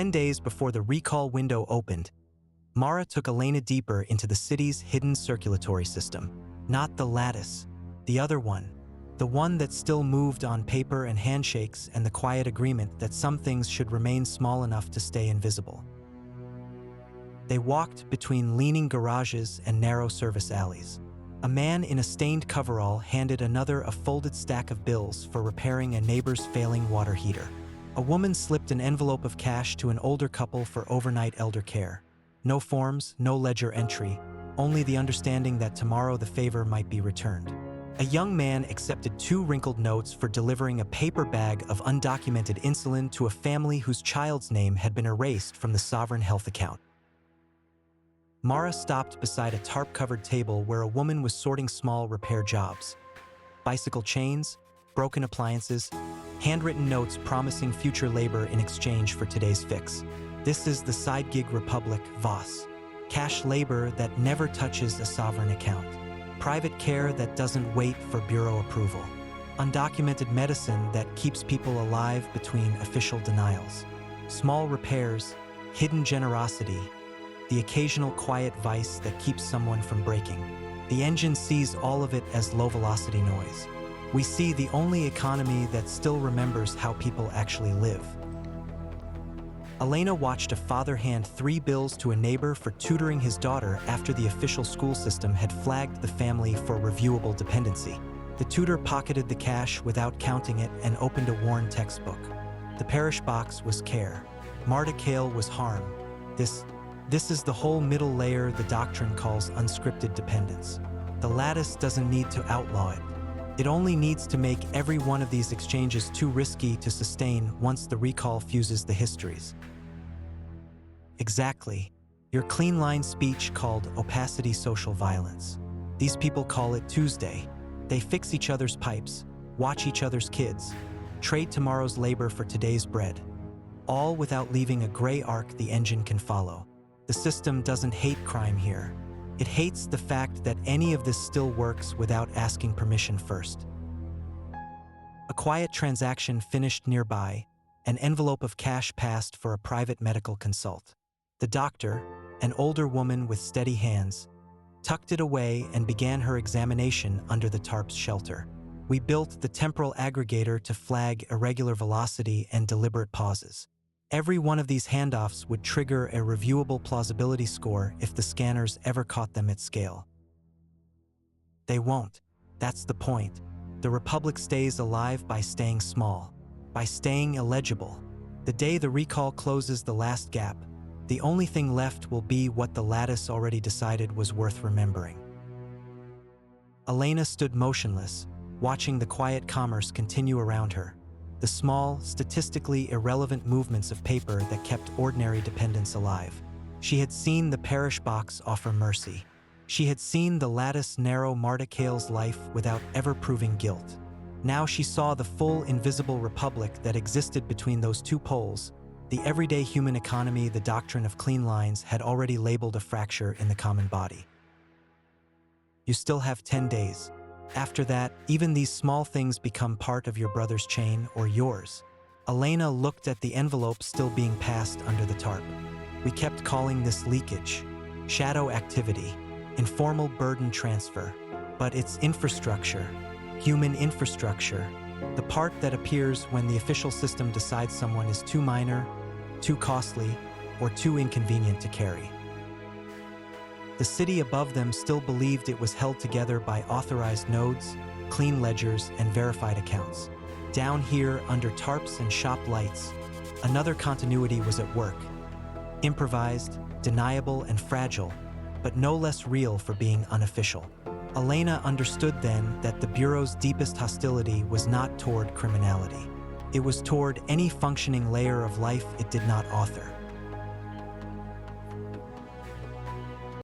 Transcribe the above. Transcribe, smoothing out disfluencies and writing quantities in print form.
10 days before the recall window opened, Mara took Elena deeper into the city's hidden circulatory system. Not the lattice, the other one. The one that still moved on paper and handshakes and the quiet agreement that some things should remain small enough to stay invisible. They walked between leaning garages and narrow service alleys. A man in a stained coverall handed another a folded stack of bills for repairing a neighbor's failing water heater. A woman slipped an envelope of cash to an older couple for overnight elder care. No forms, no ledger entry, only the understanding that tomorrow the favor might be returned. A young man accepted 2 wrinkled notes for delivering a paper bag of undocumented insulin to a family whose child's name had been erased from the Sovereign Health account. Mara stopped beside a tarp-covered table where a woman was sorting small repair jobs. Bicycle chains, broken appliances, handwritten notes promising future labor in exchange for today's fix. This is the side gig republic, VOS. Cash labor that never touches a sovereign account. Private care that doesn't wait for bureau approval. Undocumented medicine that keeps people alive between official denials. Small repairs, hidden generosity, the occasional quiet vice that keeps someone from breaking. The engine sees all of it as low-velocity noise. We see the only economy that still remembers how people actually live. Elena watched a father hand 3 bills to a neighbor for tutoring his daughter after the official school system had flagged the family for reviewable dependency. The tutor pocketed the cash without counting it and opened a worn textbook. The parish box was care. Marta Kale was harm. This is the whole middle layer the doctrine calls unscripted dependence. The lattice doesn't need to outlaw it. It only needs to make every one of these exchanges too risky to sustain once the recall fuses the histories. Exactly. Your clean line speech called opacity social violence. These people call it Tuesday. They fix each other's pipes, watch each other's kids, trade tomorrow's labor for today's bread. All without leaving a gray arc the engine can follow. The system doesn't hate crime here. It hates the fact that any of this still works without asking permission first. A quiet transaction finished nearby, an envelope of cash passed for a private medical consult. The doctor, an older woman with steady hands, tucked it away and began her examination under the tarp's shelter. We built the temporal aggregator to flag irregular velocity and deliberate pauses. Every one of these handoffs would trigger a reviewable plausibility score if the scanners ever caught them at scale. They won't. That's the point. The Republic stays alive by staying small, by staying illegible. The day the recall closes the last gap, the only thing left will be what the lattice already decided was worth remembering. Elena stood motionless, watching the quiet commerce continue around her. The small, statistically irrelevant movements of paper that kept ordinary dependence alive. She had seen the parish box offer mercy. She had seen the lattice narrow Marta Kale's life without ever proving guilt. Now she saw the full invisible republic that existed between those 2 poles. The everyday human economy the doctrine of clean lines had already labeled a fracture in the common body. You still have 10 days. After that, even these small things become part of your brother's chain or yours. Elena looked at the envelope still being passed under the tarp. We kept calling this leakage, shadow activity, informal burden transfer. But it's infrastructure, human infrastructure, the part that appears when the official system decides someone is too minor, too costly, or too inconvenient to carry. The city above them still believed it was held together by authorized nodes, clean ledgers, and verified accounts. Down here, under tarps and shop lights, another continuity was at work. Improvised, deniable, and fragile, but no less real for being unofficial. Elena understood then that the Bureau's deepest hostility was not toward criminality. It was toward any functioning layer of life it did not author.